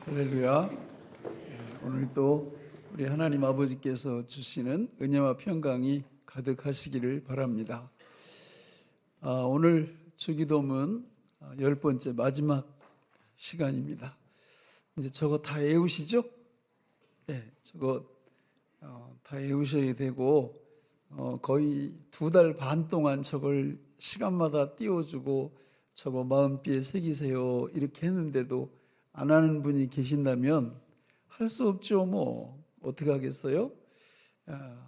할렐루야. 오늘 또 우리 하나님 아버지께서 주시는 은혜와 평강이 가득하시기를 바랍니다. 오늘 주기도문 10번째 마지막 시간입니다. 이제 저거 다 외우시죠? 네, 저거 다 외우셔야 되고 거의 2달 반 동안 저걸 시간마다 띄워주고 저거 마음비에 새기세요 이렇게 했는데도 안 하는 분이 계신다면 할 수 없죠. 뭐 어떻게 하겠어요?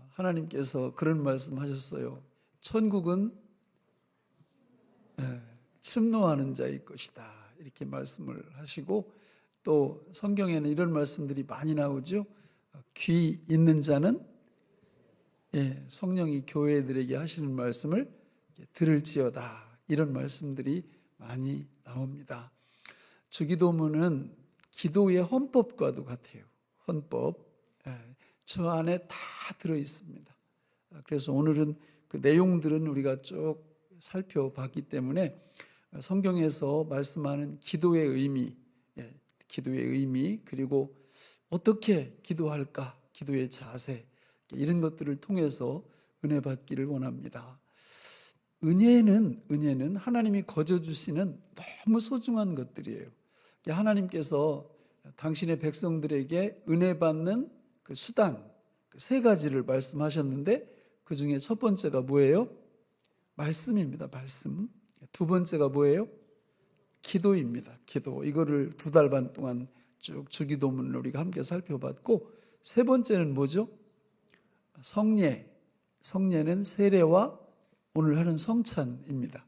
하나님께서 그런 말씀 하셨어요. 천국은 침노하는 자의 것이다 이렇게 말씀을 하시고, 또 성경에는 이런 말씀들이 많이 나오죠. 귀 있는 자는 성령이 교회들에게 하시는 말씀을 들을지어다, 이런 말씀들이 많이 나옵니다. 주기도문은 기도의 헌법과도 같아요. 헌법. 저 안에 다 들어있습니다. 그래서 오늘은 그 내용들은 우리가 쭉 살펴봤기 때문에 성경에서 말씀하는 기도의 의미, 그리고 어떻게 기도할까, 기도의 자세, 이런 것들을 통해서 은혜 받기를 원합니다. 은혜는 하나님이 거저 주시는 너무 소중한 것들이에요. 하나님께서 당신의 백성들에게 은혜 받는 그 수단, 그 3가지를 말씀하셨는데, 그 중에 첫 번째가 뭐예요? 말씀입니다. 말씀. 2번째가 뭐예요? 기도입니다. 기도. 이거를 2달 반 동안 쭉 주기도문을 우리가 함께 살펴봤고, 3번째는 뭐죠? 성례. 성례는 세례와 오늘 하는 성찬입니다.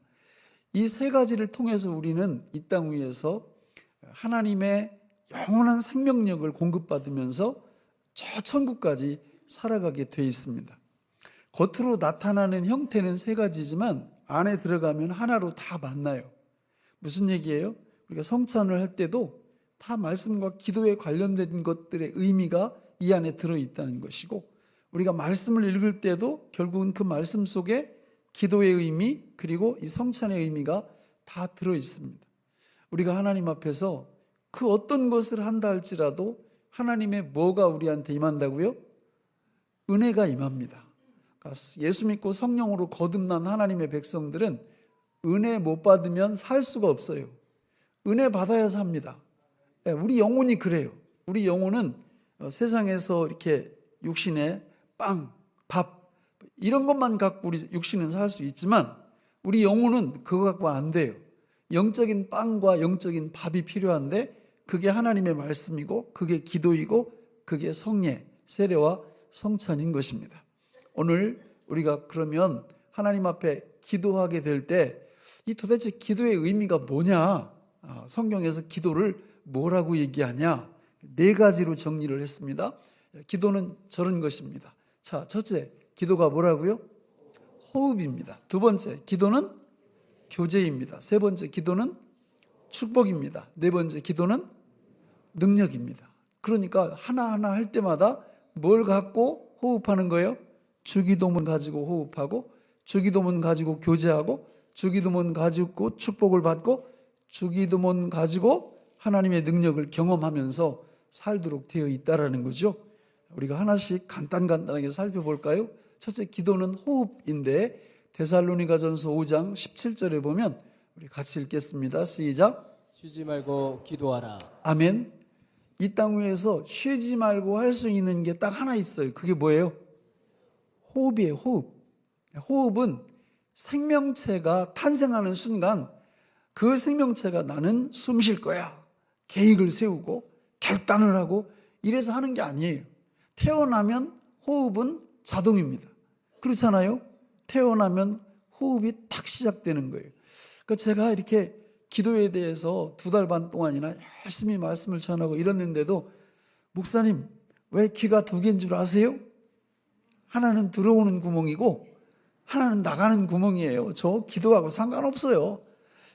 이 3가지를 통해서 우리는 이 땅 위에서 하나님의 영원한 생명력을 공급받으면서 저 천국까지 살아가게 돼 있습니다. 겉으로 나타나는 형태는 3가지지만 안에 들어가면 하나로 다 만나요. 무슨 얘기예요? 우리가 성찬을 할 때도 다 말씀과 기도에 관련된 것들의 의미가 이 안에 들어있다는 것이고, 우리가 말씀을 읽을 때도 결국은 그 말씀 속에 기도의 의미, 그리고 이 성찬의 의미가 다 들어있습니다. 우리가 하나님 앞에서 그 어떤 것을 한다 할지라도 하나님의 뭐가 우리한테 임한다고요? 은혜가 임합니다. 그러니까 예수 믿고 성령으로 거듭난 하나님의 백성들은 은혜 못 받으면 살 수가 없어요. 은혜 받아야 삽니다. 우리 영혼이 그래요. 우리 영혼은 세상에서 이렇게 육신에 빵, 밥 이런 것만 갖고 우리 육신은 살 수 있지만 우리 영혼은 그거 갖고 안 돼요. 영적인 빵과 영적인 밥이 필요한데 그게 하나님의 말씀이고 그게 기도이고 그게 성례, 세례와 성찬인 것입니다. 오늘 우리가 그러면 하나님 앞에 기도하게 될 때 이 도대체 기도의 의미가 뭐냐? 성경에서 기도를 뭐라고 얘기하냐? 4가지로 정리를 했습니다. 기도는 저런 것입니다. 자, 첫째, 기도가 뭐라고요? 호흡입니다. 2번째, 기도는 교제입니다. 3번째, 기도는 축복입니다. 4번째, 기도는 능력입니다. 그러니까 하나하나 할 때마다 뭘 갖고 호흡하는 거예요? 주기도문 가지고 호흡하고, 주기도문 가지고 교제하고, 주기도문 가지고 축복을 받고, 주기도문 가지고 하나님의 능력을 경험하면서 살도록 되어 있다라는 거죠. 우리가 하나씩 간단하게 살펴볼까요? 첫째, 기도는 호흡인데 데살로니가전서 5장 17절에 보면 우리 같이 읽겠습니다. 시작. 쉬지 말고 기도하라. 아멘. 이 땅 위에서 쉬지 말고 할 수 있는 게 딱 하나 있어요. 그게 뭐예요? 호흡이에요. 호흡. 호흡은 생명체가 탄생하는 순간 그 생명체가 나는 숨 쉴 거야 계획을 세우고 결단을 하고 이래서 하는 게 아니에요. 태어나면 호흡은 자동입니다. 그렇잖아요? 태어나면 호흡이 탁 시작되는 거예요. 그러니까 제가 이렇게 기도에 대해서 2달 반 동안이나 열심히 말씀을 전하고 이랬는데도, 목사님 왜 귀가 2개인 줄 아세요? 하나는 들어오는 구멍이고 하나는 나가는 구멍이에요. 저 기도하고 상관없어요.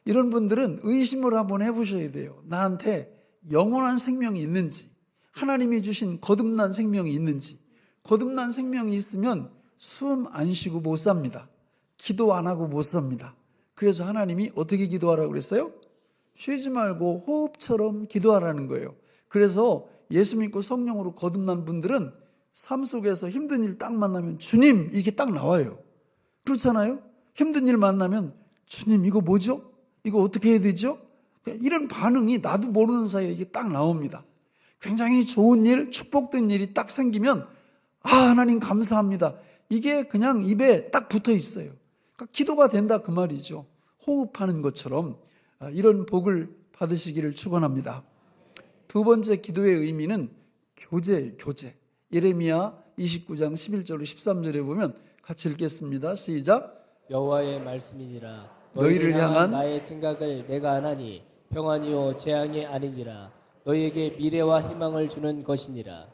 이런 분들은 의심을 한번 해보셔야 돼요. 나한테 영원한 생명이 있는지, 하나님이 주신 거듭난 생명이 있는지. 거듭난 생명이 있으면 숨 안 쉬고 못 삽니다. 기도 안 하고 못 삽니다. 그래서 하나님이 어떻게 기도하라고 그랬어요? 쉬지 말고 호흡처럼 기도하라는 거예요. 그래서 예수 믿고 성령으로 거듭난 분들은 삶 속에서 힘든 일 딱 만나면 주님 이게 딱 나와요. 그렇잖아요? 힘든 일 만나면 주님 이거 뭐죠? 이거 어떻게 해야 되죠? 이런 반응이 나도 모르는 사이에 이게 딱 나옵니다. 굉장히 좋은 일, 축복된 일이 딱 생기면 하나님 감사합니다. 이게 그냥 입에 딱 붙어 있어요. 그러니까 기도가 된다 그 말이죠. 호흡하는 것처럼 이런 복을 받으시기를 축원합니다. 두 번째 기도의 의미는 교제예요. 교제. 예레미야 29장 11절로 13절에 보면 같이 읽겠습니다. 시작. 여호와의 말씀이니라. 너희를 향한 나의 생각을 내가 아나니 평안이요 재앙이 아니니라. 너희에게 미래와 희망을 주는 것이니라.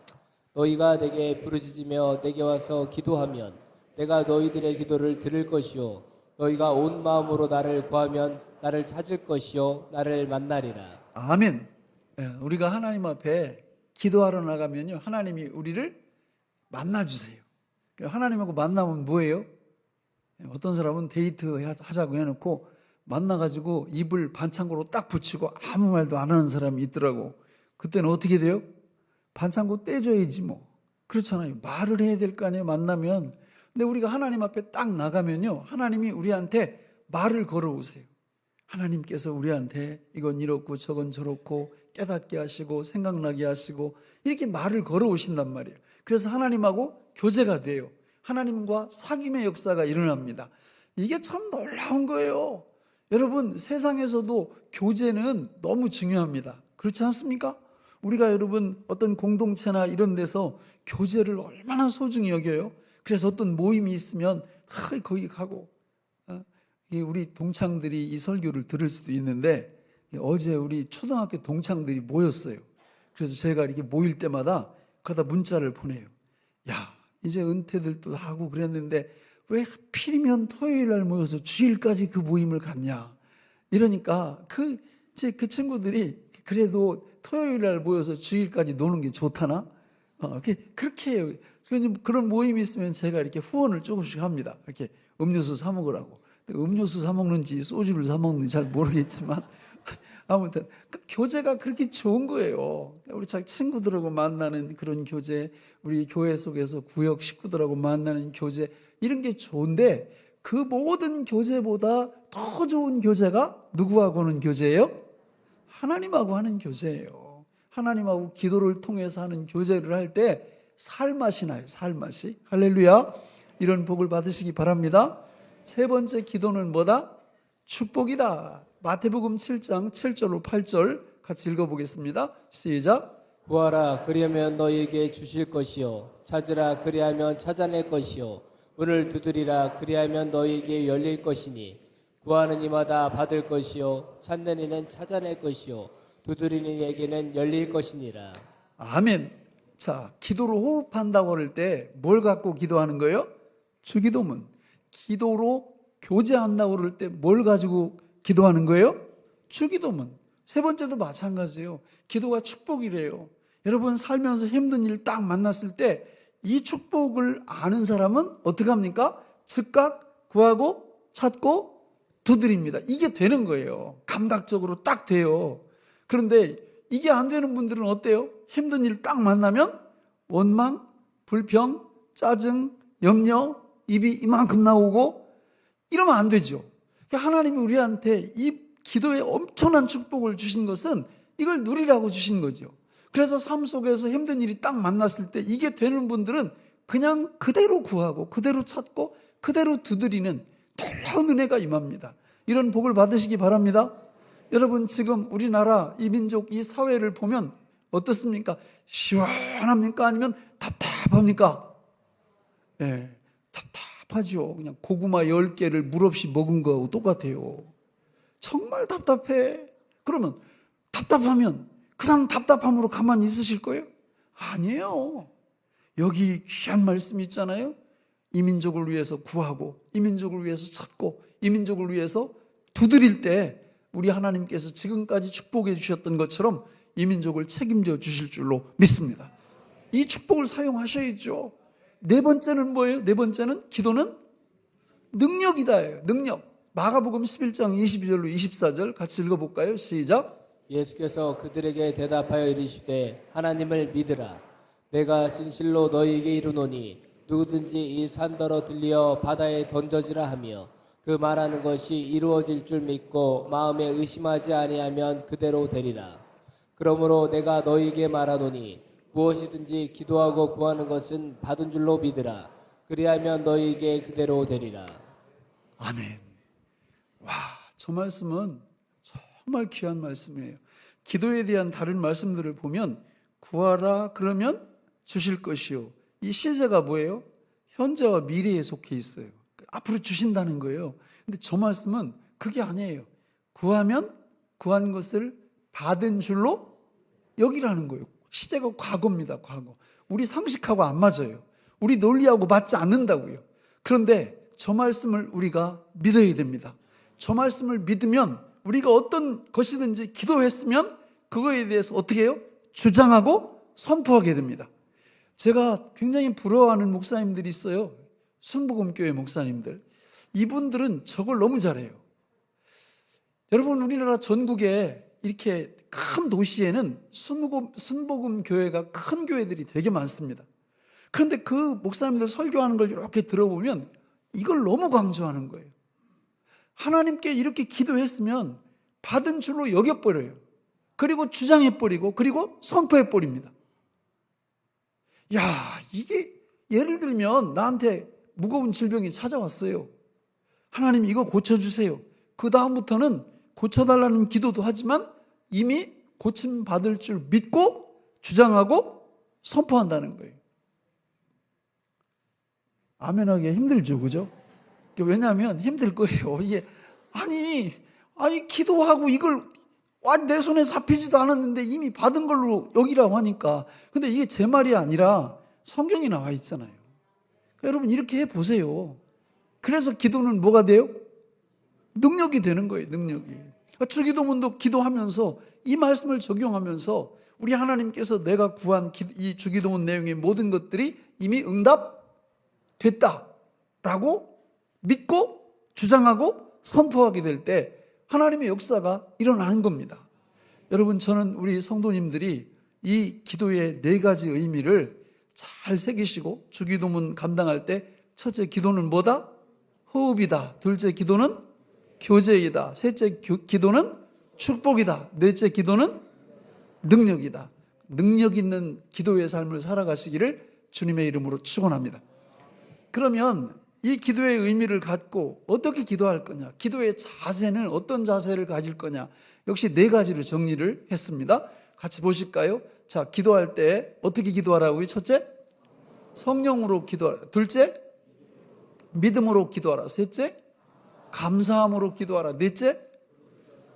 너희가 내게 부르짖으며 내게 와서 기도하면 내가 너희들의 기도를 들을 것이요 너희가 온 마음으로 나를 구하면 나를 찾을 것이요 나를 만나리라. 아멘. 우리가 하나님 앞에 기도하러 나가면요, 하나님이 우리를 만나주세요. 하나님하고 만나면 뭐예요? 어떤 사람은 데이트 하자고 해놓고 만나가지고 입을 반창고로 딱 붙이고 아무 말도 안 하는 사람이 있더라고. 그때는 어떻게 돼요? 반창고 떼줘야지 뭐. 그렇잖아요. 말을 해야 될 거 아니에요, 만나면. 근데 우리가 하나님 앞에 딱 나가면요, 하나님이 우리한테 말을 걸어오세요. 하나님께서 우리한테 이건 이렇고 저건 저렇고 깨닫게 하시고 생각나게 하시고 이렇게 말을 걸어오신단 말이에요. 그래서 하나님하고 교제가 돼요. 하나님과 사귐의 역사가 일어납니다. 이게 참 놀라운 거예요. 여러분, 세상에서도 교제는 너무 중요합니다. 그렇지 않습니까? 우리가 여러분 어떤 공동체나 이런 데서 교제를 얼마나 소중히 여겨요. 그래서 어떤 모임이 있으면 거기 가고, 우리 동창들이 이 설교를 들을 수도 있는데 어제 우리 초등학교 동창들이 모였어요. 그래서 제가 이렇게 모일 때마다 거기다 문자를 보내요. 야, 이제 은퇴들도 하고 그랬는데 왜 하필이면 토요일 날 모여서 주일까지 그 모임을 갖냐. 이러니까 그 친구들이 그래도 토요일 날 모여서 주일까지 노는 게 좋다나? 그렇게 해요. 그런 모임이 있으면 제가 이렇게 후원을 조금씩 합니다. 이렇게 음료수 사 먹으라고. 음료수 사 먹는지 소주를 사 먹는지 잘 모르겠지만 아무튼 그 교제가 그렇게 좋은 거예요. 우리 자기 친구들하고 만나는 그런 교제, 우리 교회 속에서 구역 식구들하고 만나는 교제, 이런 게 좋은데 그 모든 교제보다 더 좋은 교제가 누구하고 하는 교제예요? 하나님하고 하는 교제예요. 하나님하고 기도를 통해서 하는 교제를 할 때 살맛이 나요. 살맛이. 할렐루야. 이런 복을 받으시기 바랍니다. 세 번째 기도는 뭐다? 축복이다. 마태복음 7장 7절로 8절 같이 읽어보겠습니다. 시작. 구하라 그리하면 너희에게 주실 것이요 찾으라 그리하면 찾아낼 것이요 문을 두드리라 그리하면 너희에게 열릴 것이니 구하는 이마다 받을 것이요 찾는 이는 찾아낼 것이요 두드리는 이에게는 열릴 것이니라. 아멘. 자, 기도로 호흡한다고 할 때 뭘 갖고 기도하는 거예요? 주기도문. 기도로 교제한다고 그럴 때 뭘 가지고 기도하는 거예요? 주기도문. 세 번째도 마찬가지예요. 기도가 축복이래요. 여러분 살면서 힘든 일 딱 만났을 때 이 축복을 아는 사람은 어떻게 합니까? 즉각 구하고 찾고 두드립니다. 이게 되는 거예요. 감각적으로 딱 돼요. 그런데 이게 안 되는 분들은 어때요? 힘든 일 딱 만나면 원망, 불평, 짜증, 염려, 입이 이만큼 나오고 이러면 안 되죠. 하나님이 우리한테 이 기도에 엄청난 축복을 주신 것은 이걸 누리라고 주신 거죠. 그래서 삶 속에서 힘든 일이 딱 만났을 때 이게 되는 분들은 그냥 그대로 구하고 그대로 찾고 그대로 두드리는 놀라운 은혜가 임합니다. 이런 복을 받으시기 바랍니다. 여러분 지금 우리나라 이 민족 이 사회를 보면 어떻습니까? 시원합니까? 아니면 답답합니까? 네, 답답하죠. 그냥 고구마 10개를 물 없이 먹은 거하고 똑같아요. 정말 답답해. 그러면 답답하면 그냥 답답함으로 가만히 있으실 거예요? 아니에요. 여기 귀한 말씀이 있잖아요. 이 민족을 위해서 구하고 이 민족을 위해서 찾고 이 민족을 위해서 두드릴 때 우리 하나님께서 지금까지 축복해 주셨던 것처럼 이 민족을 책임져 주실 줄로 믿습니다. 이 축복을 사용하셔야죠. 네 번째는 뭐예요? 네 번째는 기도는 능력이다예요. 능력. 마가복음 11장 22절로 24절 같이 읽어볼까요? 시작. 예수께서 그들에게 대답하여 이르시되 하나님을 믿으라. 내가 진실로 너희에게 이르노니 누구든지 이 산더러 들리어 바다에 던져지라 하며 그 말하는 것이 이루어질 줄 믿고 마음에 의심하지 아니하면 그대로 되리라. 그러므로 내가 너희에게 말하노니 무엇이든지 기도하고 구하는 것은 받은 줄로 믿으라. 그리하면 너희에게 그대로 되리라. 아멘. 와, 저 말씀은 정말 귀한 말씀이에요. 기도에 대한 다른 말씀들을 보면 구하라 그러면 주실 것이요. 이 시제가 뭐예요? 현재와 미래에 속해 있어요. 앞으로 주신다는 거예요. 근데 저 말씀은 그게 아니에요. 구하면 구한 것을 받은 줄로 여기라는 거예요. 시제가 과거입니다. 과거. 우리 상식하고 안 맞아요. 우리 논리하고 맞지 않는다고요. 그런데 저 말씀을 우리가 믿어야 됩니다. 저 말씀을 믿으면 우리가 어떤 것이든지 기도했으면 그거에 대해서 어떻게 해요? 주장하고 선포하게 됩니다. 제가 굉장히 부러워하는 목사님들이 있어요. 순복음교회 목사님들. 이분들은 저걸 너무 잘해요. 여러분, 우리나라 전국에 이렇게 큰 도시에는 순복음교회가 큰 교회들이 되게 많습니다. 그런데 그 목사님들 설교하는 걸 이렇게 들어보면 이걸 너무 강조하는 거예요. 하나님께 이렇게 기도했으면 받은 줄로 여겨버려요. 그리고 주장해버리고 그리고 선포해버립니다. 야, 이게 예를 들면 나한테 무거운 질병이 찾아왔어요. 하나님 이거 고쳐주세요. 그 다음부터는 고쳐달라는 기도도 하지만 이미 고침받을 줄 믿고 주장하고 선포한다는 거예요. 아멘하기 힘들죠, 그죠? 왜냐하면 힘들 거예요. 이게 아니 기도하고 이걸 내 손에 잡히지도 않았는데 이미 받은 걸로 여기라고 하니까. 근데 이게 제 말이 아니라 성경이 나와 있잖아요. 그러니까 여러분 이렇게 해보세요. 그래서 기도는 뭐가 돼요? 능력이 되는 거예요. 능력이. 그러니까 주기도문도 기도하면서 이 말씀을 적용하면서 우리 하나님께서 내가 구한 이 주기도문 내용의 모든 것들이 이미 응답됐다라고 믿고 주장하고 선포하게 될 때 하나님의 역사가 일어나는 겁니다. 여러분, 저는 우리 성도님들이 이 기도의 4가지 의미를 잘 새기시고 주기도문 감당할 때 첫째 기도는 뭐다? 호흡이다. 둘째 기도는 교제이다. 셋째 기도는 축복이다. 넷째 기도는 능력이다. 능력 있는 기도의 삶을 살아가시기를 주님의 이름으로 축원합니다. 그러면 이 기도의 의미를 갖고 어떻게 기도할 거냐? 기도의 자세는 어떤 자세를 가질 거냐? 역시 4가지로 정리를 했습니다. 같이 보실까요? 자, 기도할 때 어떻게 기도하라고요? 첫째, 성령으로 기도하라. 둘째, 믿음으로 기도하라. 셋째, 감사함으로 기도하라. 넷째,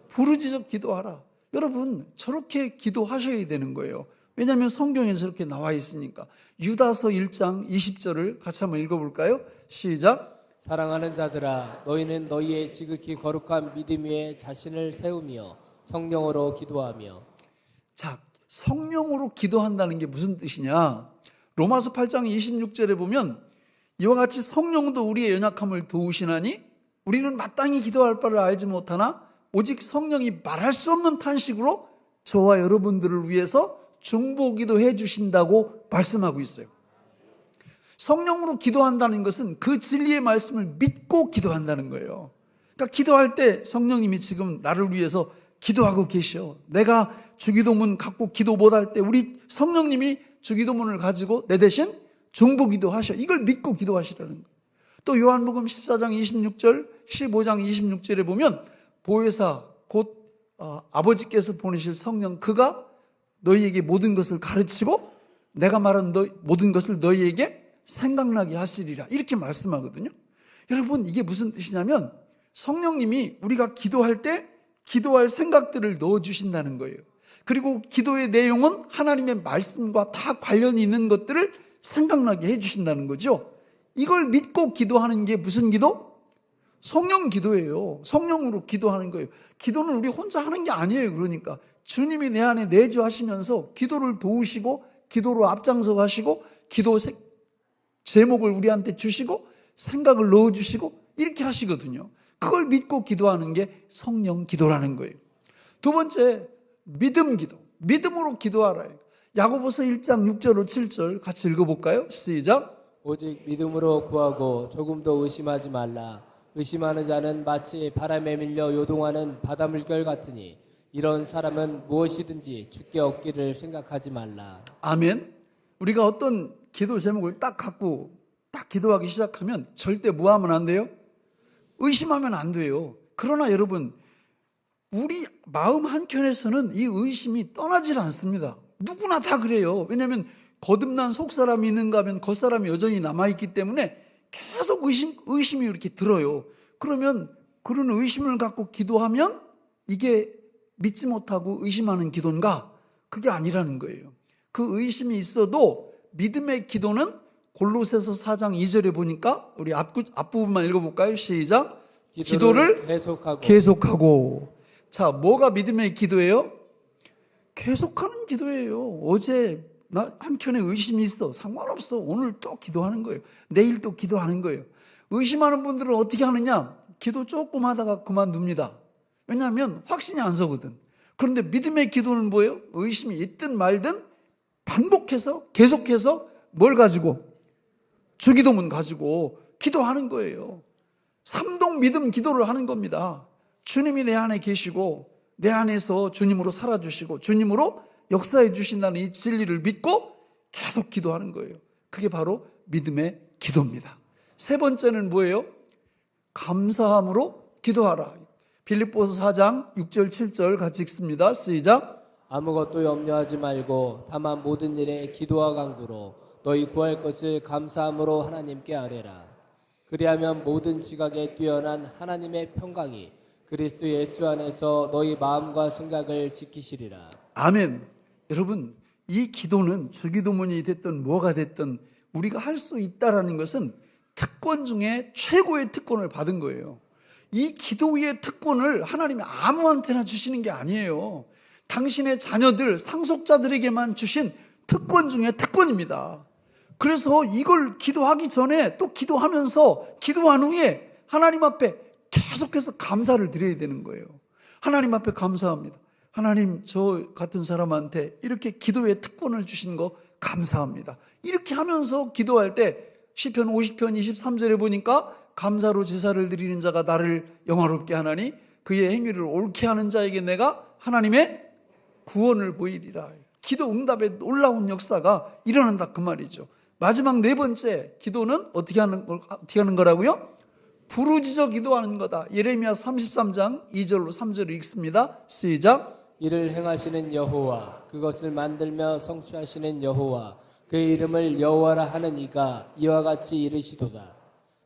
부르짖어 기도하라. 여러분, 저렇게 기도하셔야 되는 거예요. 왜냐하면 성경에 저렇게 나와 있으니까. 유다서 1장 20절을 같이 한번 읽어볼까요? 시작. 사랑하는 자들아, 너희는 너희의 지극히 거룩한 믿음 위에 자신을 세우며 성령으로 기도하며. 자, 성령으로 기도한다는 게 무슨 뜻이냐? 로마서 8장 26절에 보면 이와 같이 성령도 우리의 연약함을 도우시나니 우리는 마땅히 기도할 바를 알지 못하나 오직 성령이 말할 수 없는 탄식으로 저와 여러분들을 위해서 중보기도 해주신다고 말씀하고 있어요. 성령으로 기도한다는 것은 그 진리의 말씀을 믿고 기도한다는 거예요. 그러니까 기도할 때 성령님이 지금 나를 위해서 기도하고 계셔. 내가 주기도문 갖고 기도 못할 때 우리 성령님이 주기도문을 가지고 내 대신 중보기도 하셔. 이걸 믿고 기도하시라는 거예요. 또 요한복음 14장 26절, 15장 26절에 보면 보혜사 곧 아버지께서 보내실 성령 그가 너희에게 모든 것을 가르치고 내가 말한 모든 것을 너희에게 생각나게 하시리라. 이렇게 말씀하거든요. 여러분, 이게 무슨 뜻이냐면 성령님이 우리가 기도할 때 기도할 생각들을 넣어주신다는 거예요. 그리고 기도의 내용은 하나님의 말씀과 다 관련이 있는 것들을 생각나게 해주신다는 거죠. 이걸 믿고 기도하는 게 무슨 기도? 성령 기도예요. 성령으로 기도하는 거예요. 기도는 우리 혼자 하는 게 아니에요. 그러니까 주님이 내 안에 내주하시면서 기도를 도우시고 기도로 앞장서 가시고 기도 제목을 우리한테 주시고 생각을 넣어주시고 이렇게 하시거든요. 그걸 믿고 기도하는 게 성령 기도라는 거예요. 두 번째, 믿음 기도, 믿음으로 기도하라. 야고보서 1장 6절로 7절 같이 읽어볼까요? 시작. 오직 믿음으로 구하고 조금도 의심하지 말라. 의심하는 자는 마치 바람에 밀려 요동하는 바닷물결 같으니 이런 사람은 무엇이든지 주께 얻기를 생각하지 말라. 아멘. 우리가 어떤 기도 제목을 딱 갖고 딱 기도하기 시작하면 절대 뭐 하면 안 돼요? 의심하면 안 돼요. 그러나 여러분, 우리 마음 한켠에서는 이 의심이 떠나질 않습니다. 누구나 다 그래요. 왜냐하면 거듭난 속사람이 있는가 하면 겉사람이 여전히 남아있기 때문에 계속 의심이 이렇게 들어요. 그러면 그런 의심을 갖고 기도하면 이게 믿지 못하고 의심하는 기도인가? 그게 아니라는 거예요. 그 의심이 있어도 믿음의 기도는 골로새서 4장 2절에 보니까 우리 앞부분만 읽어볼까요? 시작. 기도를 계속하고. 자, 뭐가 믿음의 기도예요? 계속하는 기도예요. 어제 나 한켠에 의심이 있어. 상관없어. 오늘 또 기도하는 거예요. 내일 또 기도하는 거예요. 의심하는 분들은 어떻게 하느냐? 기도 조금 하다가 그만둡니다. 왜냐하면 확신이 안 서거든. 그런데 믿음의 기도는 뭐예요? 의심이 있든 말든 반복해서 계속해서 뭘 가지고? 주기도문 가지고 기도하는 거예요. 삼동 믿음 기도를 하는 겁니다. 주님이 내 안에 계시고 내 안에서 주님으로 살아주시고 주님으로 역사해 주신다는 이 진리를 믿고 계속 기도하는 거예요. 그게 바로 믿음의 기도입니다. 세 번째는 뭐예요? 감사함으로 기도하라. 빌립보서 4장 6절 7절 같이 읽습니다. 시작. 아무것도 염려하지 말고 다만 모든 일에 기도와 간구로 너희 구할 것을 감사함으로 하나님께 아뢰라. 그리하면 모든 지각에 뛰어난 하나님의 평강이 그리스도 예수 안에서 너희 마음과 생각을 지키시리라. 아멘. 여러분, 이 기도는 주기도문이 됐든 뭐가 됐든 우리가 할 수 있다라는 것은 특권 중에 최고의 특권을 받은 거예요. 이 기도의 특권을 하나님이 아무한테나 주시는 게 아니에요. 당신의 자녀들, 상속자들에게만 주신 특권 중에 특권입니다. 그래서 이걸 기도하기 전에 또 기도하면서 기도한 후에 하나님 앞에 계속해서 감사를 드려야 되는 거예요. 하나님 앞에 감사합니다. 하나님, 저 같은 사람한테 이렇게 기도의 특권을 주신 거 감사합니다. 이렇게 하면서 기도할 때 시편 50편 23절에 보니까 감사로 제사를 드리는 자가 나를 영화롭게 하나니 그의 행위를 옳게 하는 자에게 내가 하나님의 구원을 보이리라. 기도 응답의 놀라운 역사가 일어난다 그 말이죠. 마지막 네 번째 기도는 어떻게 하는 거라고요? 부르짖어 기도하는 거다. 예레미야 33장 2절로 3절을 읽습니다. 시작. 이를 행하시는 여호와, 그것을 만들며 성취하시는 여호와, 그의 이름을 여호와라 하는 이가 이와 같이 이르시도다.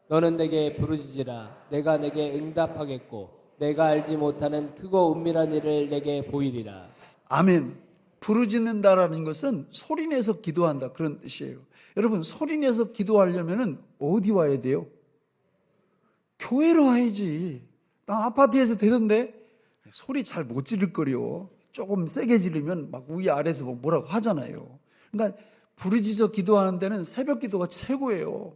너는 내게 부르짖으라. 내가 내게 응답하겠고 내가 알지 못하는 크고 은밀한 일을 내게 보이리라. 아멘. 부르짖는다라는 것은 소리내서 기도한다 그런 뜻이에요. 여러분, 소리내서 기도하려면 어디 와야 돼요? 교회로 와야지. 나 아파트에서 되던데 소리 잘 못 지를 거려. 조금 세게 지르면 막 위아래에서 뭐라고 하잖아요. 그러니까 부르짖어 기도하는 데는 새벽 기도가 최고예요.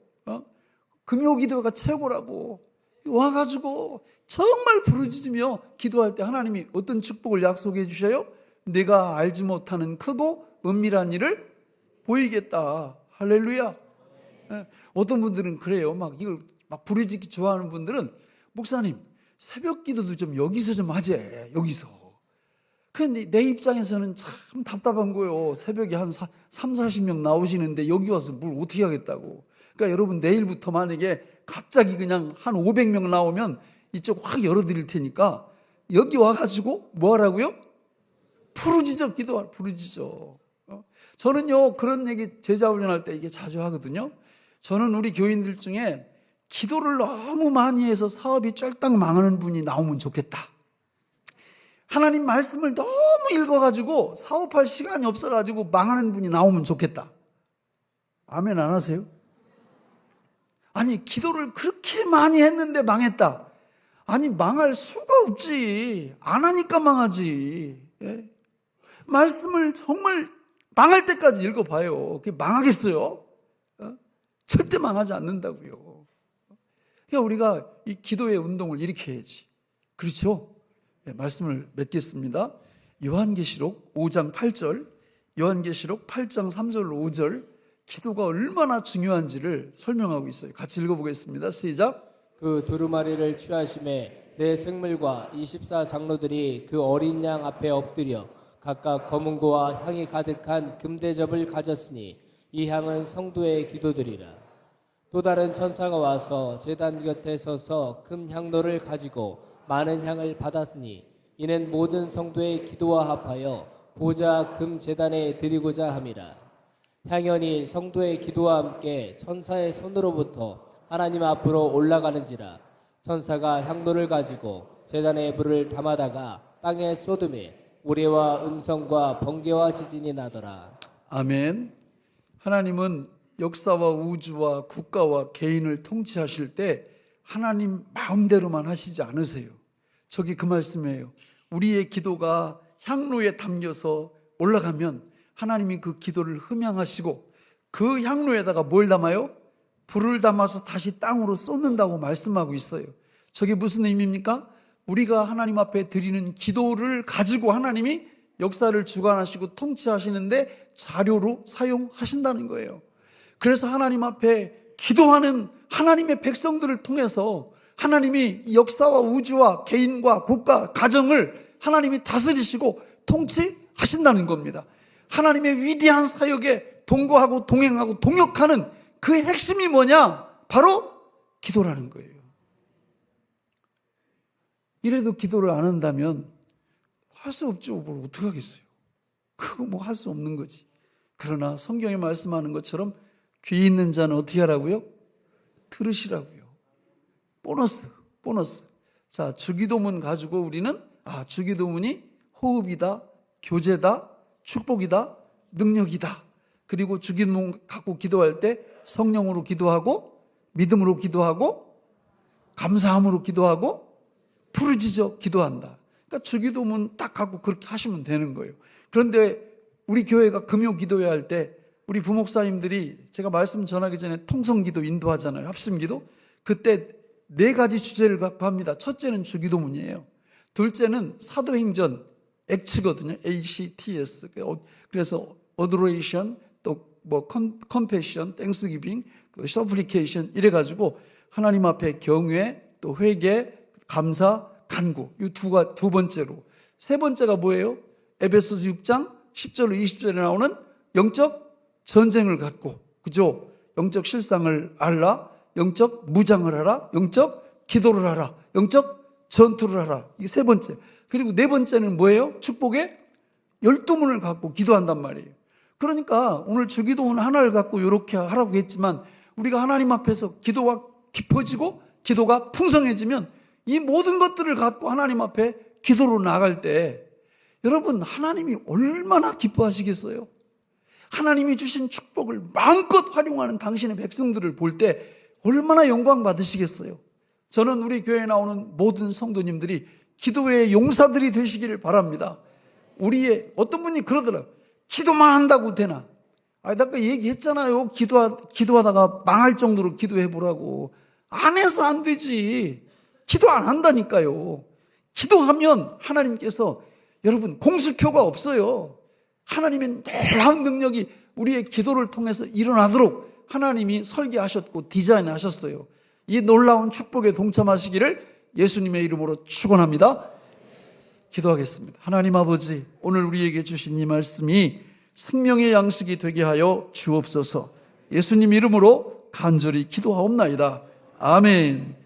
금요 기도가 최고라고. 와가지고 정말 부르짖으며 기도할 때 하나님이 어떤 축복을 약속해 주셔요? 내가 알지 못하는 크고 은밀한 일을 보이겠다. 할렐루야. 어떤 분들은 그래요. 막 이걸 막 부르짖기 좋아하는 분들은 목사님 새벽 기도도 좀 여기서 좀 하재. 여기서. 그런데 내 입장에서는 참 답답한 거예요. 새벽에 한 3, 40명 나오시는데 여기 와서 뭘 어떻게 하겠다고. 그러니까 여러분 내일부터 만약에 갑자기 그냥 한 500명 나오면 이쪽 확 열어드릴 테니까 여기 와가지고 뭐 하라고요? 부르짖어 기도하라. 부르짖어. 저는요 그런 얘기 제자훈련할 때 이게 자주 하거든요. 저는 우리 교인들 중에 기도를 너무 많이 해서 사업이 쫄딱 망하는 분이 나오면 좋겠다. 하나님 말씀을 너무 읽어가지고 사업할 시간이 없어가지고 망하는 분이 나오면 좋겠다. 아멘 안 하세요? 아니 기도를 그렇게 많이 했는데 망했다. 아니 망할 수가 없지. 안 하니까 망하지. 예? 말씀을 정말 망할 때까지 읽어봐요. 그게 망하겠어요? 절대 망하지 않는다고요. 그러니까 우리가 이 기도의 운동을 일으켜야지. 그렇죠? 네, 말씀을 맺겠습니다. 요한계시록 5장 8절, 요한계시록 8장 3절로 5절 기도가 얼마나 중요한지를 설명하고 있어요. 같이 읽어보겠습니다. 시작. 그 두루마리를 취하심에 내 생물과 24 장로들이 그 어린 양 앞에 엎드려 각각 검은 고와 향이 가득한 금대접을 가졌으니 이 향은 성도의 기도들이라. 또 다른 천사가 와서 제단 곁에 서서 금 향로를 가지고 많은 향을 받았으니 이는 모든 성도의 기도와 합하여 보좌 금 제단에 드리고자 함이라. 향연이 성도의 기도와 함께 천사의 손으로부터 하나님 앞으로 올라가는지라. 천사가 향로를 가지고 제단에 불을 담아다가 땅에 쏟음에 우레와 음성과 번개와 지진이 나더라. 아멘. 하나님은 역사와 우주와 국가와 개인을 통치하실 때 하나님 마음대로만 하시지 않으세요. 저기 그 말씀이에요. 우리의 기도가 향로에 담겨서 올라가면 하나님이 그 기도를 흠양하시고 그 향로에다가 뭘 담아요? 불을 담아서 다시 땅으로 쏟는다고 말씀하고 있어요. 저게 무슨 의미입니까? 우리가 하나님 앞에 드리는 기도를 가지고 하나님이 역사를 주관하시고 통치하시는데 자료로 사용하신다는 거예요. 그래서 하나님 앞에 기도하는 하나님의 백성들을 통해서 하나님이 역사와 우주와 개인과 국가, 가정을 하나님이 다스리시고 통치하신다는 겁니다. 하나님의 위대한 사역에 동거하고 동행하고 동역하는 그 핵심이 뭐냐? 바로 기도라는 거예요. 이래도 기도를 안 한다면 할 수 없죠. 뭘 어떻게 하겠어요? 그거 뭐 할 수 없는 거지. 그러나 성경에 말씀하는 것처럼 귀 있는 자는 어떻게 하라고요? 들으시라고요. 보너스. 자, 주기도문 가지고 우리는 주기도문이 호흡이다, 교제다, 축복이다, 능력이다. 그리고 주기도문 갖고 기도할 때 성령으로 기도하고 믿음으로 기도하고 감사함으로 기도하고 부르짖어 기도한다. 그러니까 주기도문 딱 갖고 그렇게 하시면 되는 거예요. 그런데 우리 교회가 금요 기도회 할 때 우리 부목사님들이 제가 말씀 전하기 전에 통성기도 인도하잖아요. 합심기도. 그때 4가지 주제를 갖고 합니다. 첫째는 주기도문이에요. 둘째는 사도행전 액츠거든요. ACTS. 그래서 adoration, 또 confession, thanksgiving, 또 supplication 이래가지고 하나님 앞에 경외, 또 회개, 감사, 간구. 이 두 번째로. 세 번째가 뭐예요? 에베소서 6장 10절로 20절에 나오는 영적 전쟁을 갖고, 그죠? 영적 실상을 알라, 영적 무장을 하라, 영적 기도를 하라, 영적 전투를 하라. 이게 세 번째. 그리고 네 번째는 뭐예요? 축복의 12문을 갖고 기도한단 말이에요. 그러니까 오늘 주기도문 하나를 갖고 이렇게 하라고 했지만 우리가 하나님 앞에서 기도가 깊어지고 기도가 풍성해지면 이 모든 것들을 갖고 하나님 앞에 기도로 나갈 때 여러분 하나님이 얼마나 기뻐하시겠어요? 하나님이 주신 축복을 마음껏 활용하는 당신의 백성들을 볼 때 얼마나 영광 받으시겠어요? 저는 우리 교회에 나오는 모든 성도님들이 기도의 용사들이 되시기를 바랍니다. 우리의 어떤 분이 그러더라고요. 기도만 한다고 되나? 아까 얘기했잖아요. 기도하다가 망할 정도로 기도해보라고. 안 해서 안 되지. 기도 안 한다니까요. 기도하면 하나님께서 여러분 공수표가 없어요. 하나님의 놀라운 능력이 우리의 기도를 통해서 일어나도록 하나님이 설계하셨고 디자인하셨어요. 이 놀라운 축복에 동참하시기를 예수님의 이름으로 축원합니다. 기도하겠습니다. 하나님 아버지, 오늘 우리에게 주신 이 말씀이 생명의 양식이 되게 하여 주옵소서. 예수님 이름으로 간절히 기도하옵나이다. 아멘.